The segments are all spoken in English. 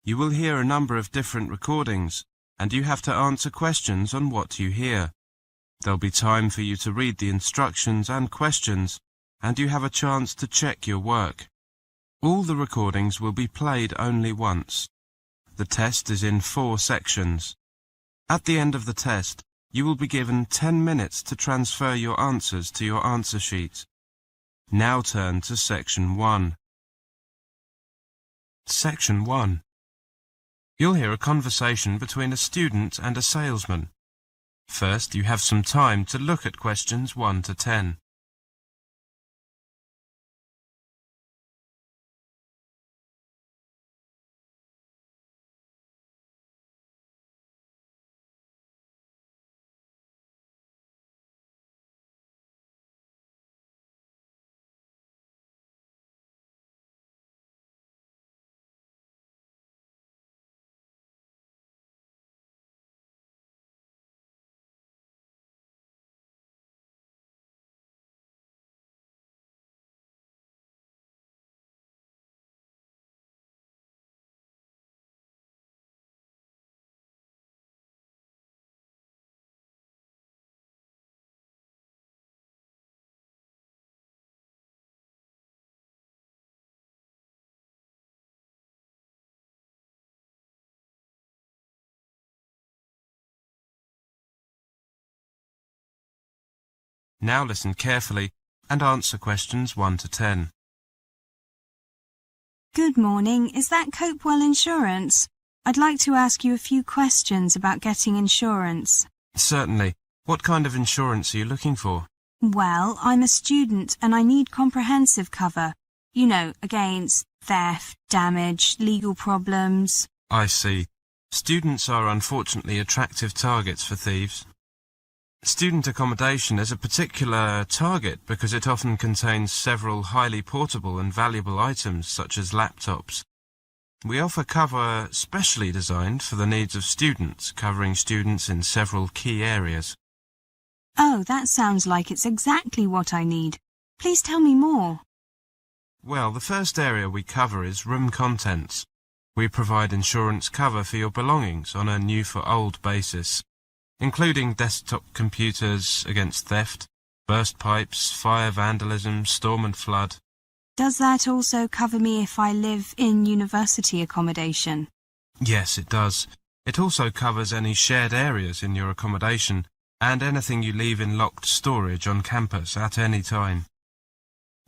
You will hear a number of different recordings, and you have to answer questions on what you hear. There'll be time for you to read the instructions and questions, and you have a chance to check your work. All the recordings will be played only once. The test is in 4 sections. At the end of the test, you will be given 10 minutes to transfer your answers to your answer sheet. Now turn to Section 1. Section 1. You'll hear a conversation between a student and a salesman. First, you have some time to look at questions 1 to 10. Now listen carefully and answer questions 1 to 10. Good morning. Is that Copewell Insurance? I'd like to ask you a few questions about getting insurance. Certainly. What kind of insurance are you looking for? Well, I'm a student and I need comprehensive cover. You know, against theft, damage, legal problems. I see. Students are unfortunately attractive targets for thieves. Student accommodation is a particular target because it often contains several highly portable and valuable items such as laptops. We offer cover specially designed for the needs of students, covering students in several key areas. Oh, that sounds like it's exactly what I need. Please tell me more. Well, the first area we cover is room contents. We provide insurance cover for your belongings on a new-for-old basis, including desktop computers against theft, burst pipes, fire, vandalism, storm and flood. Does that also cover me if I live in university accommodation? Yes, it does. It also covers any shared areas in your accommodation and anything you leave in locked storage on campus at any time.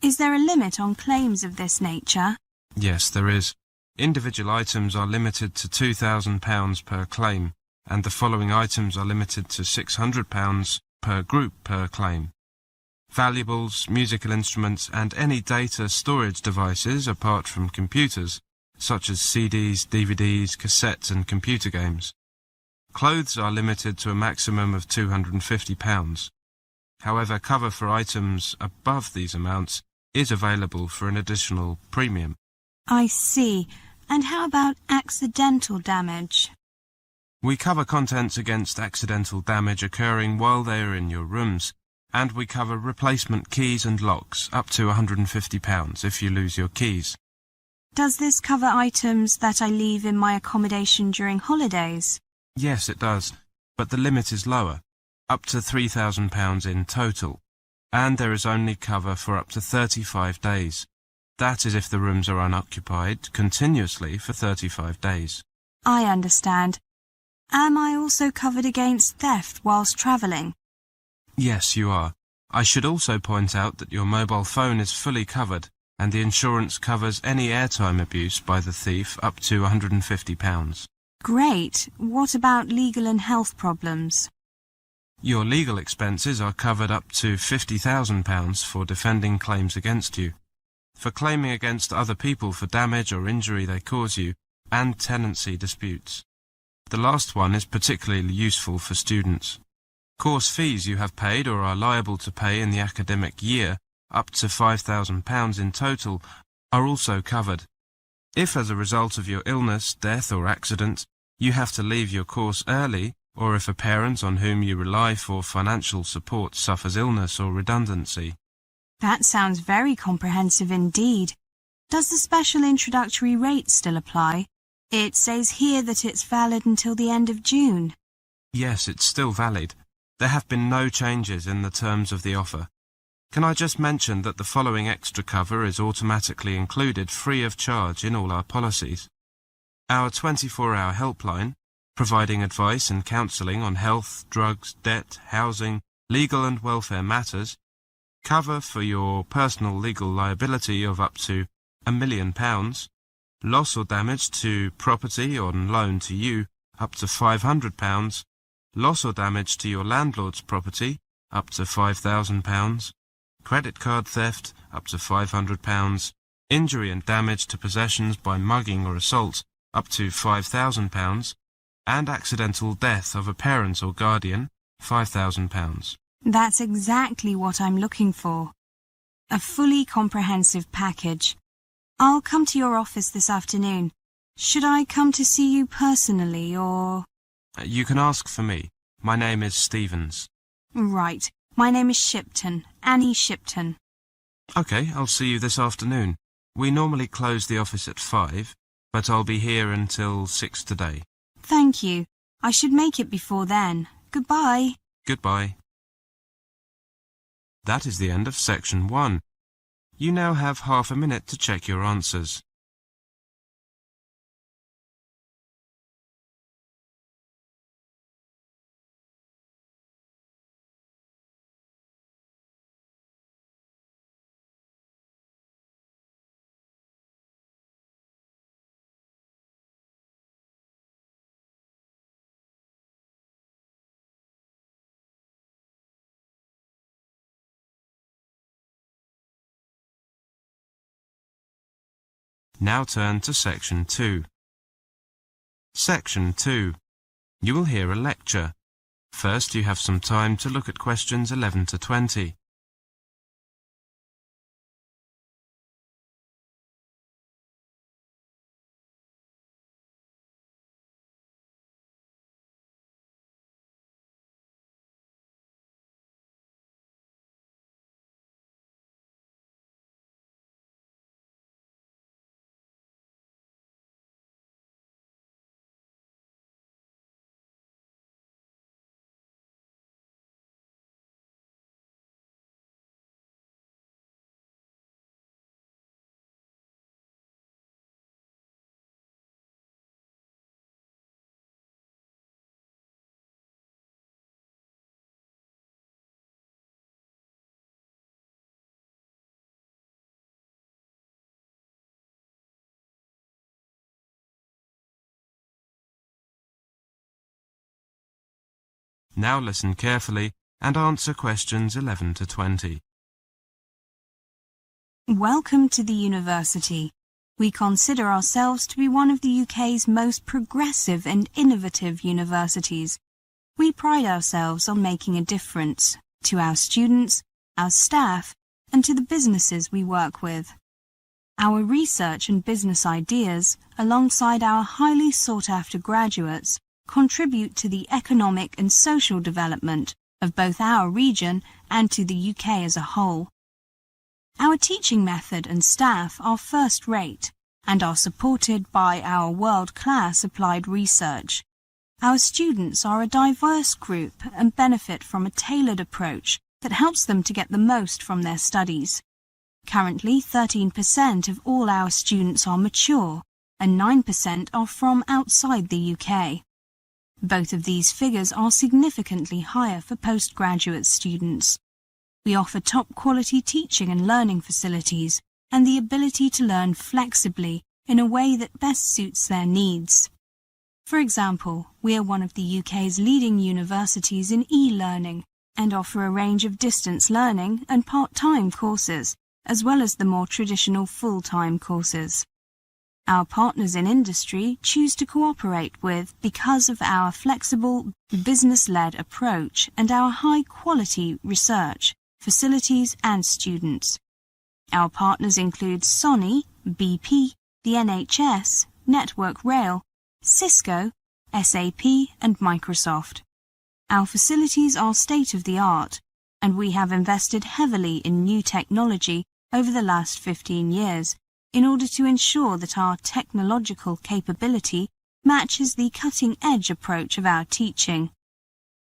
Is there a limit on claims of this nature? Yes, there is. Individual items are limited to £2,000 per claim, and the following items are limited to £600 per group per claim. Valuables, musical instruments and any data storage devices apart from computers, such as CDs, DVDs, cassettes and computer games. Clothes are limited to a maximum of £250. However, cover for items above these amounts is available for an additional premium. I see. And how about accidental damage? We cover contents against accidental damage occurring while they are in your rooms, and we cover replacement keys and locks up to £150 if you lose your keys. Does this cover items that I leave in my accommodation during holidays? Yes, it does, but the limit is lower, up to £3,000 in total, and there is only cover for up to 35 days. That is if the rooms are unoccupied continuously for 35 days. I understand. Am I also covered against theft whilst travelling? Yes, you are. I should also point out that your mobile phone is fully covered, and the insurance covers any airtime abuse by the thief up to £150. Great. What about legal and health problems? Your legal expenses are covered up to £50,000 for defending claims against you, for claiming against other people for damage or injury they cause you, and tenancy disputes. The last one is particularly useful for students. Course fees you have paid or are liable to pay in the academic year, up to £5,000 in total, are also covered. If as a result of your illness, death or accident, you have to leave your course early, or if a parent on whom you rely for financial support suffers illness or redundancy. That sounds very comprehensive indeed. Does the special introductory rate still apply? It says here that it's valid until the end of June. Yes, it's still valid. There have been no changes in the terms of the offer. Can I just mention that the following extra cover is automatically included free of charge in all our policies. Our 24-hour helpline, providing advice and counselling on health, drugs, debt, housing, legal and welfare matters, cover for your personal legal liability of up to £1 million, loss or damage to property on loan to you up to £500, loss or damage to your landlord's property up to £5,000, credit card theft up to £500, injury and damage to possessions by mugging or assault up to £5,000, and accidental death of a parent or guardian, £5,000. That's exactly what I'm looking for. A fully comprehensive package. I'll come to your office this afternoon. Should I come to see you personally, or...? You can ask for me. My name is Stevens. Right. My name is Shipton, Annie Shipton. OK, I'll see you this afternoon. We normally close the office at 5, but I'll be here until 6 today. Thank you. I should make it before then. Goodbye. Goodbye. That is the end of section 1. You now have half a minute to check your answers. Now turn to Section 2. Section 2. You will hear a lecture. First, you have some time to look at questions 11 to 20. Now listen carefully and answer questions 11 to 20. Welcome to the university. We consider ourselves to be one of the UK's most progressive and innovative universities. We pride ourselves on making a difference to our students, our staff, and to the businesses we work with. Our research and business ideas, alongside our highly sought-after graduates, contribute to the economic and social development of both our region and to the UK as a whole. Our teaching method and staff are first-rate and are supported by our world-class applied research. Our students are a diverse group and benefit from a tailored approach that helps them to get the most from their studies. Currently, 13% of all our students are mature and 9% are from outside the UK. Both of these figures are significantly higher for postgraduate students. We offer top-quality teaching and learning facilities and the ability to learn flexibly in a way that best suits their needs. For example, we are one of the UK's leading universities in e-learning and offer a range of distance learning and part-time courses, as well as the more traditional full-time courses. Our partners in industry choose to cooperate with because of our flexible, business-led approach and our high-quality research, facilities and students. Our partners include Sony, BP, the NHS, Network Rail, Cisco, SAP and Microsoft. Our facilities are state-of-the-art, and we have invested heavily in new technology over the last 15 years in order to ensure that our technological capability matches the cutting-edge approach of our teaching.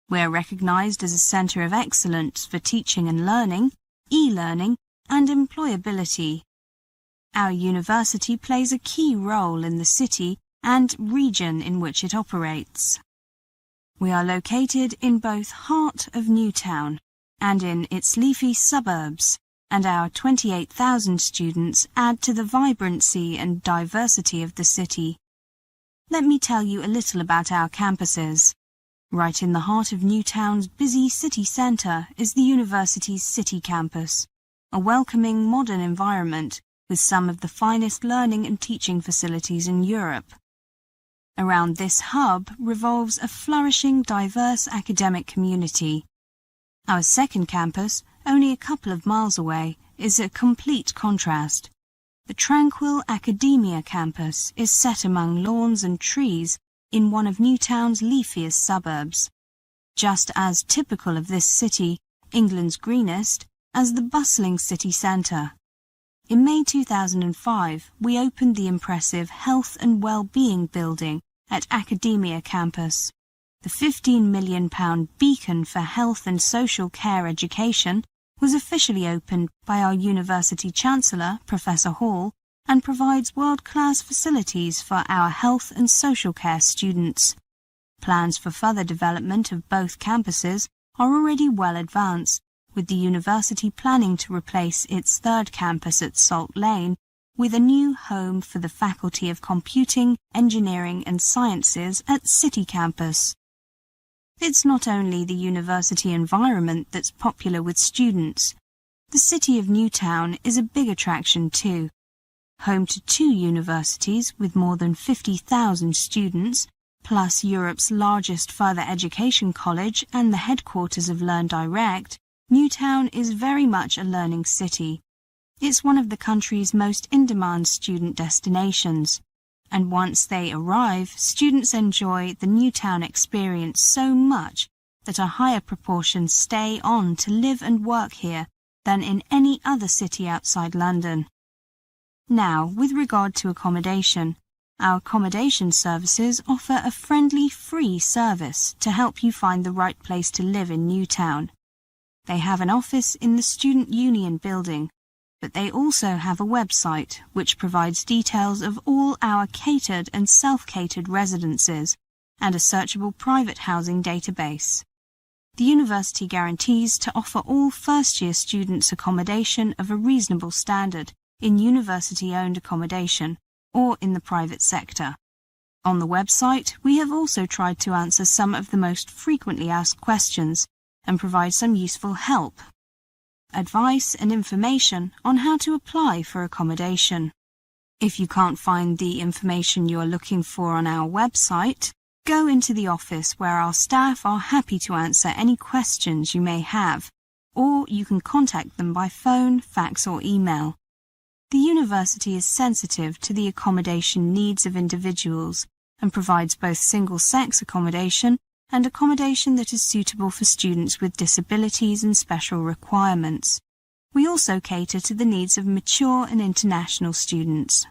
We are recognized as a center of excellence for teaching and learning, e-learning, and employability. Our university plays a key role in the city and region in which it operates. We are located in both heart of Newtown and in its leafy suburbs, and our 28,000 students add to the vibrancy and diversity of the city. Let me tell you a little about our campuses. Right in the heart of Newtown's busy city centre is the university's city campus, a welcoming modern environment with some of the finest learning and teaching facilities in Europe. Around this hub revolves a flourishing, diverse academic community. Our second campus, only a couple of miles away, is a complete contrast. The tranquil Academia campus is set among lawns and trees in one of Newtown's leafiest suburbs, just as typical of this city, England's greenest, as the bustling city centre. In May 2005, we opened the impressive Health and Wellbeing building at Academia campus. The £15 million beacon for health and social care education was officially opened by our University Chancellor, Professor Hall, and provides world-class facilities for our health and social care students. Plans for further development of both campuses are already well advanced, with the university planning to replace its third campus at Salt Lane with a new home for the Faculty of Computing, Engineering and Sciences at City Campus. It's not only the university environment that's popular with students. The city of Newtown is a big attraction too. Home to 2 universities with more than 50,000 students, plus Europe's largest further education college and the headquarters of Learn Direct, Newtown is very much a learning city. It's one of the country's most in-demand student destinations, and once they arrive, students enjoy the Newtown experience so much that a higher proportion stay on to live and work here than in any other city outside London. Now, with regard to accommodation, our accommodation services offer a friendly, free service to help you find the right place to live in Newtown. They have an office in the Student Union building, but they also have a website which provides details of all our catered and self-catered residences and a searchable private housing database. The university guarantees to offer all first-year students accommodation of a reasonable standard in university-owned accommodation or in the private sector. On the website, we have also tried to answer some of the most frequently asked questions and provide some useful help, advice and information on how to apply for accommodation. If you can't find the information you are looking for on our website, go into the office where our staff are happy to answer any questions you may have, or you can contact them by phone, fax or email. The university is sensitive to the accommodation needs of individuals and provides both single-sex accommodation and accommodation that is suitable for students with disabilities and special requirements. We also cater to the needs of mature and international students.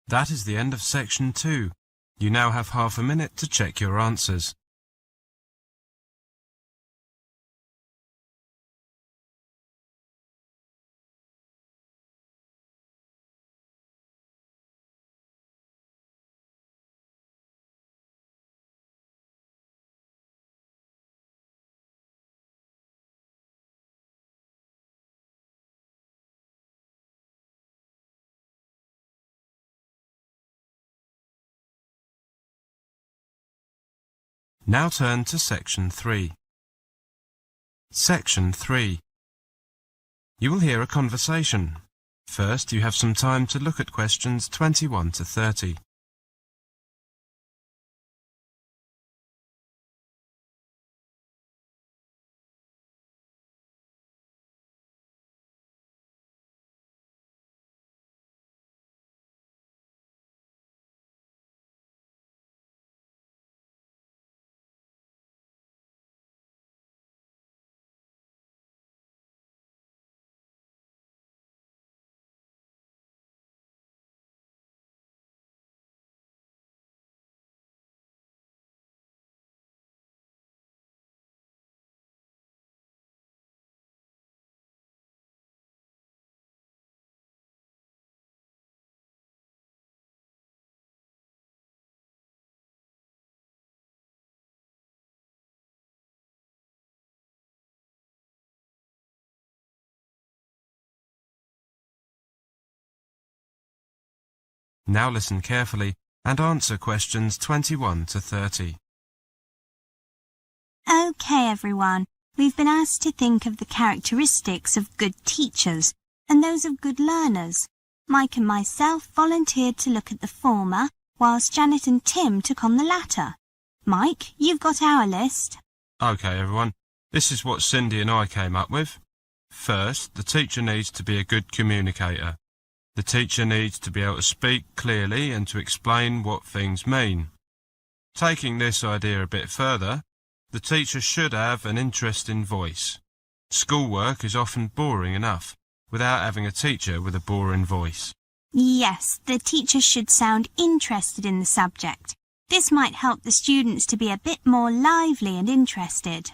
That is the end of section 2. You now have half a minute to check your answers. Now turn to section 3. Section 3. You will hear a conversation. First, you have some time to look at questions 21 to 30. Now listen carefully and answer questions 21 to 30. Okay, everyone. We've been asked to think of the characteristics of good teachers and those of good learners. Mike and myself volunteered to look at the former, whilst Janet and Tim took on the latter. Mike, you've got our list. Okay, everyone. This is what Cindy and I came up with. First, the teacher needs to be a good communicator. The teacher needs to be able to speak clearly and to explain what things mean. Taking this idea a bit further, the teacher should have an interesting voice. Schoolwork is often boring enough without having a teacher with a boring voice. Yes, the teacher should sound interested in the subject. This might help the students to be a bit more lively and interested.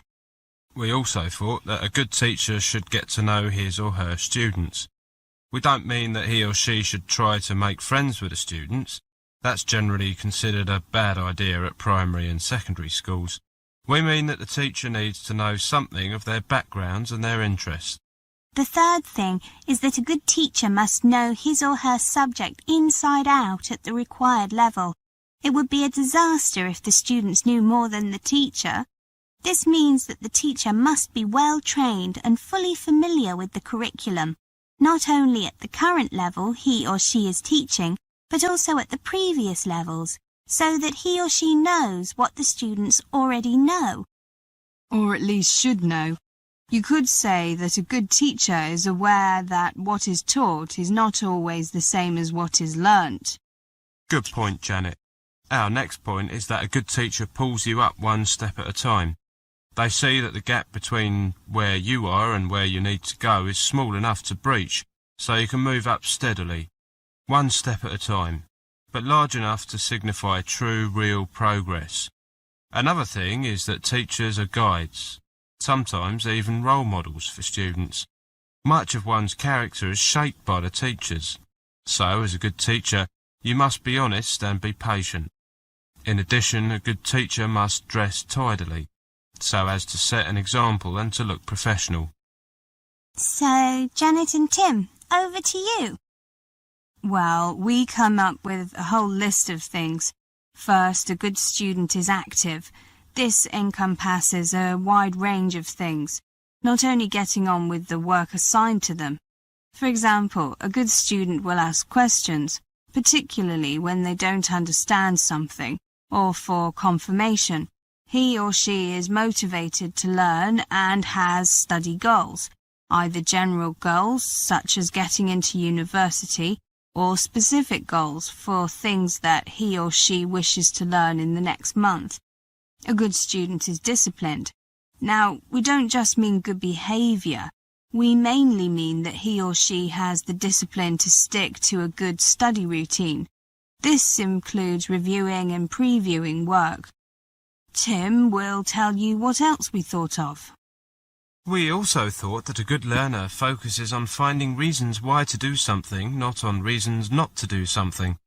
We also thought that a good teacher should get to know his or her students. We don't mean that he or she should try to make friends with the students. That's generally considered a bad idea at primary and secondary schools. We mean that the teacher needs to know something of their backgrounds and their interests. The third thing is that a good teacher must know his or her subject inside out at the required level. It would be a disaster if the students knew more than the teacher. This means that the teacher must be well trained and fully familiar with the curriculum, not only at the current level he or she is teaching, but also at the previous levels, so that he or she knows what the students already know. Or at least should know. You could say that a good teacher is aware that what is taught is not always the same as what is learnt. Good point, Janet. Our next point is that a good teacher pulls you up one step at a time. They see that the gap between where you are and where you need to go is small enough to breach, so you can move up steadily, one step at a time, but large enough to signify true, real progress. Another thing is that teachers are guides, sometimes even role models for students. Much of one's character is shaped by the teachers. So, as a good teacher, you must be honest and be patient. In addition, a good teacher must dress tidily, so as to set an example and to look professional. So, Janet and Tim, over to you. Well, we come up with a whole list of things. First, a good student is active. This encompasses a wide range of things, not only getting on with the work assigned to them. For example, a good student will ask questions, particularly when they don't understand something, or for confirmation. He or she is motivated to learn and has study goals, either general goals, such as getting into university, or specific goals for things that he or she wishes to learn in the next month. A good student is disciplined. Now, we don't just mean good behaviour. We mainly mean that he or she has the discipline to stick to a good study routine. This includes reviewing and previewing work. Tim will tell you what else we thought of. We also thought that a good learner focuses on finding reasons why to do something, not on reasons not to do something.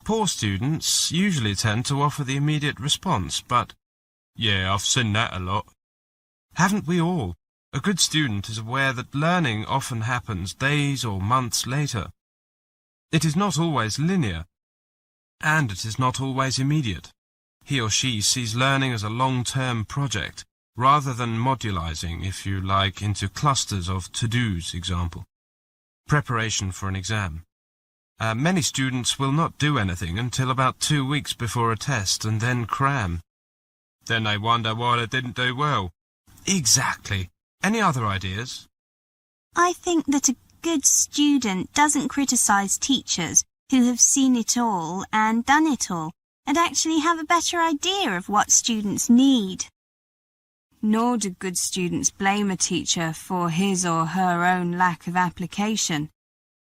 Poor students usually tend to offer the immediate response, but, "Yeah, I've seen that a lot." Haven't we all? A good student is aware that learning often happens days or months later. It is not always linear, and it is not always immediate. He or she sees learning as a long-term project, rather than modularizing, if you like, into clusters of to-dos, example. Preparation for an exam. Many students will not do anything until about 2 weeks before a test and then cram. Then they wonder why they didn't do well. Exactly. Any other ideas? I think that a good student doesn't criticise teachers who have seen it all and done it all, and actually have a better idea of what students need. Nor do good students blame a teacher for his or her own lack of application.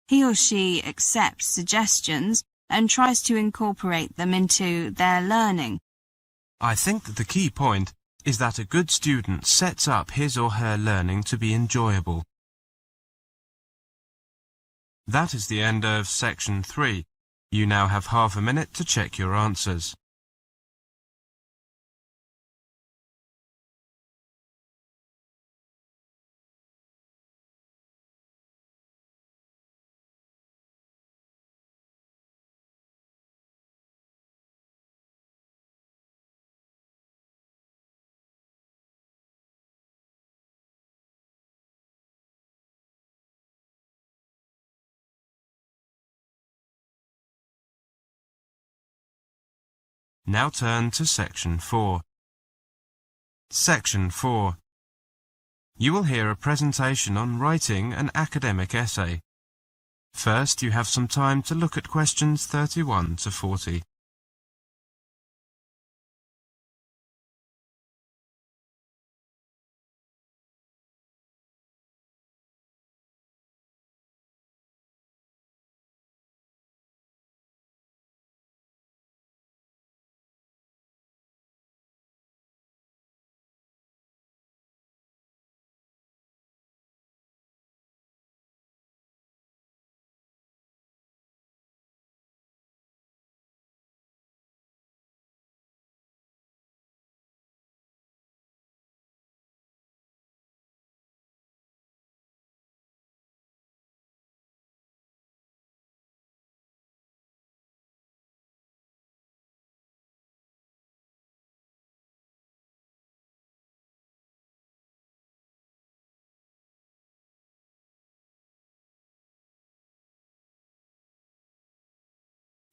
He or she accepts suggestions and tries to incorporate them into their learning. I think that the key point is that a good student sets up his or her learning to be enjoyable. That is the end of section 3. You now have half a minute to check your answers. Now turn to Section 4. Section 4. You will hear a presentation on writing an academic essay. First, you have some time to look at questions 31 to 40.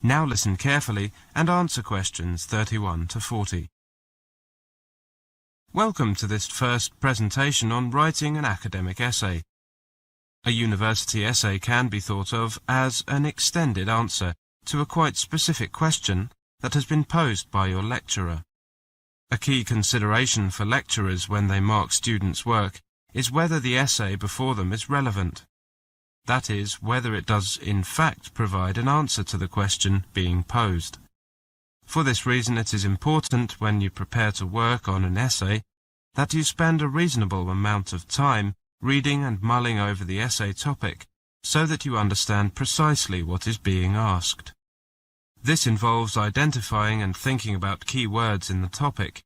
Now listen carefully and answer questions 31 to 40. Welcome to this first presentation on writing an academic essay. A university essay can be thought of as an extended answer to a quite specific question that has been posed by your lecturer. A key consideration for lecturers when they mark students' work is whether the essay before them is relevant. That is, whether it does in fact provide an answer to the question being posed. For this reason, it is important when you prepare to work on an essay that you spend a reasonable amount of time reading and mulling over the essay topic so that you understand precisely what is being asked. This involves identifying and thinking about key words in the topic.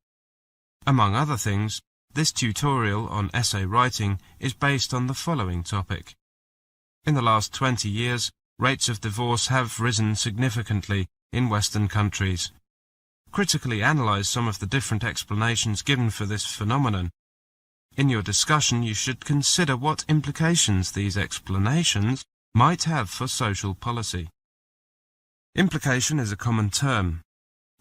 Among other things, this tutorial on essay writing is based on the following topic. In the last 20 years, rates of divorce have risen significantly in Western countries. Critically analyze some of the different explanations given for this phenomenon. In your discussion, you should consider what implications these explanations might have for social policy. Implication is a common term.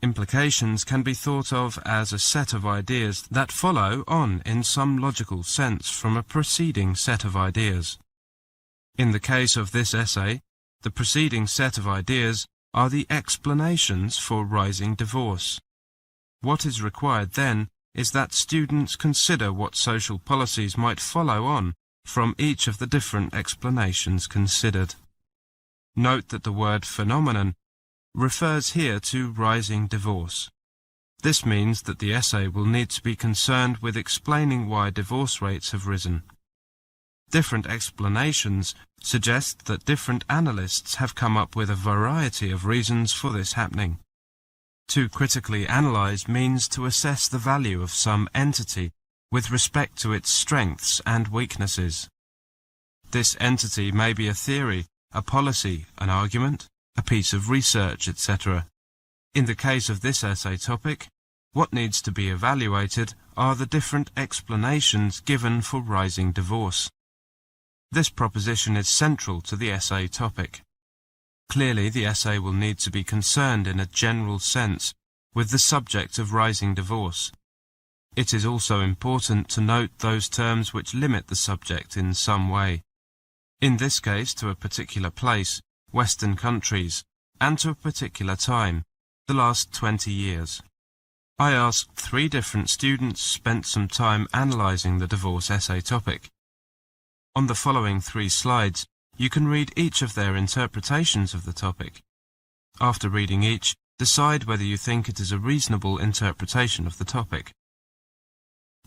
Implications can be thought of as a set of ideas that follow on in some logical sense from a preceding set of ideas. In the case of this essay, the preceding set of ideas are the explanations for rising divorce. What is required then is that students consider what social policies might follow on from each of the different explanations considered. Note that the word phenomenon refers here to rising divorce. This means that the essay will need to be concerned with explaining why divorce rates have risen. Different explanations suggest that different analysts have come up with a variety of reasons for this happening. To critically analyze means to assess the value of some entity with respect to its strengths and weaknesses. This entity may be a theory, a policy, an argument, a piece of research, etc. In the case of this essay topic, what needs to be evaluated are the different explanations given for rising divorce. This proposition is central to the essay topic. Clearly, the essay will need to be concerned in a general sense with the subject of rising divorce. It is also important to note those terms which limit the subject in some way. In this case, to a particular place, Western countries, and to a particular time, the last 20 years. I asked 3 different students spent some time analyzing the divorce essay topic. On the following 3 slides, you can read each of their interpretations of the topic. After reading each, decide whether you think it is a reasonable interpretation of the topic.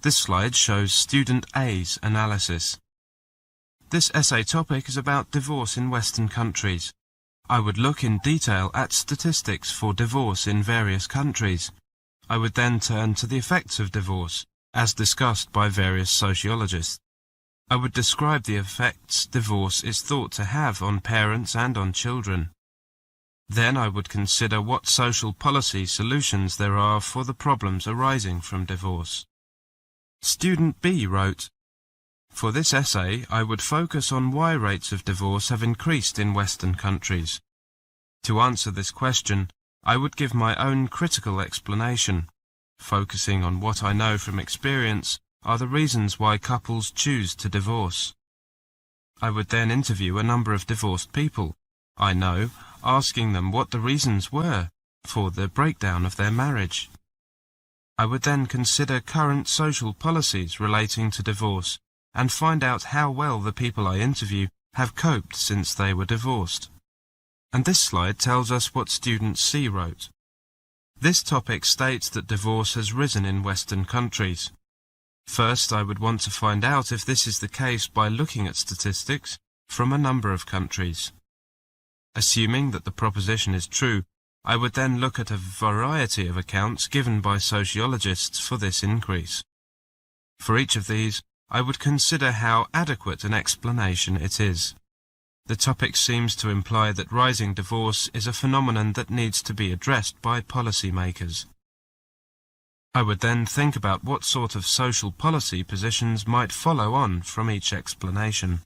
This slide shows student A's analysis. This essay topic is about divorce in Western countries. I would look in detail at statistics for divorce in various countries. I would then turn to the effects of divorce, as discussed by various sociologists. I would describe the effects divorce is thought to have on parents and on children. Then I would consider what social policy solutions there are for the problems arising from divorce. Student B wrote, "For this essay, I would focus on why rates of divorce have increased in Western countries. To answer this question, I would give my own critical explanation, focusing on what I know from experience are the reasons why couples choose to divorce. I would then interview a number of divorced people I know, asking them what the reasons were for the breakdown of their marriage. I would then consider current social policies relating to divorce and find out how well the people I interview have coped since they were divorced. And this slide tells us what student C wrote. This topic states that divorce has risen in Western countries. First, I would want to find out if this is the case by looking at statistics from a number of countries. Assuming that the proposition is true, I would then look at a variety of accounts given by sociologists for this increase. For each of these, I would consider how adequate an explanation it is. The topic seems to imply that rising divorce is a phenomenon that needs to be addressed by policymakers. I would then think about what sort of social policy positions might follow on from each explanation.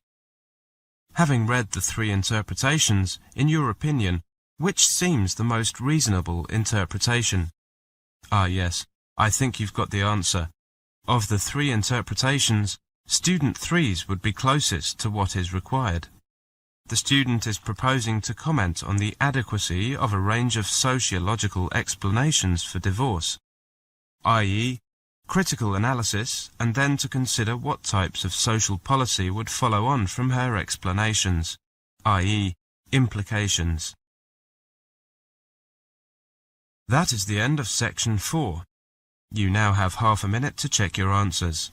Having read the three interpretations, in your opinion, which seems the most reasonable interpretation? Ah, yes, I think you've got the answer. Of the three interpretations, student 3's would be closest to what is required. The student is proposing to comment on the adequacy of a range of sociological explanations for divorce, i.e., critical analysis, and then to consider what types of social policy would follow on from her explanations, i.e., implications. That is the end of section 4. You now have half a minute to check your answers.